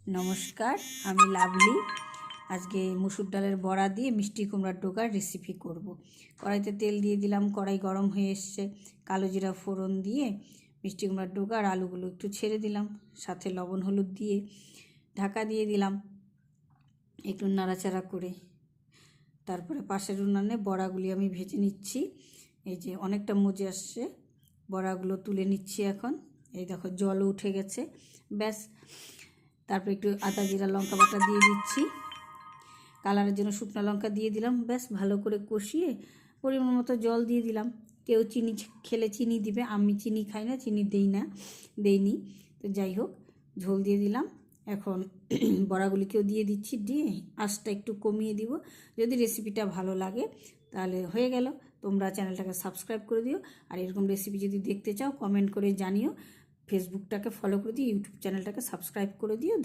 নমস্কার, আমি লাভলি। আজকে মুসুর ডালের বড়া দিয়ে মিষ্টি কুমড়ার ডোকার রেসিপি করব। কড়াইতে তেল দিয়ে দিলাম, কড়াই গরম হয়ে এসছে। কালো জিরা ফোড়ন দিয়ে মিষ্টি কুমড়ার ডোকা আর আলুগুলো একটু ছেড়ে দিলাম, সাথে লবণ হলুদ দিয়ে ঢাকা দিয়ে দিলাম একটু নাড়াচাড়া করে। তারপরে পাশের উনানে বড়াগুলি আমি ভেজে নিচ্ছি। এই যে অনেকটা মজে আসছে, বড়াগুলো তুলে নিচ্ছি এখন। এই দেখো জলও উঠে গেছে, ব্যাস। তারপর একটু আদা জিরা লঙ্কা বাটা দিয়ে দিচ্ছি, কালারের জন্য শুকনো লঙ্কা দিয়ে দিলাম। ব্যাস ভালো করে কষিয়ে পরিমাণ মতো জল দিয়ে দিলাম। কেউ চিনি খেলে চিনি দিবে, আমি চিনি খাই না, চিনি দেইনি। তো যাই হোক, ঝোল দিয়ে দিলাম। এখন বড়াগুলিকেও দিয়ে দিচ্ছি, দিয়ে আঁচটা একটু কমিয়ে দিব। যদি রেসিপিটা ভালো লাগে তাহলে হয়ে গেল। তোমরা চ্যানেলটাকে সাবস্ক্রাইব করে দিও, আর এরকম রেসিপি যদি দেখতে চাও কমেন্ট করে জানিও। ফেসবুকটাকে ফলো করে দিও, ইউটিউব চ্যানেলটাকে সাবস্ক্রাইব করে দিও।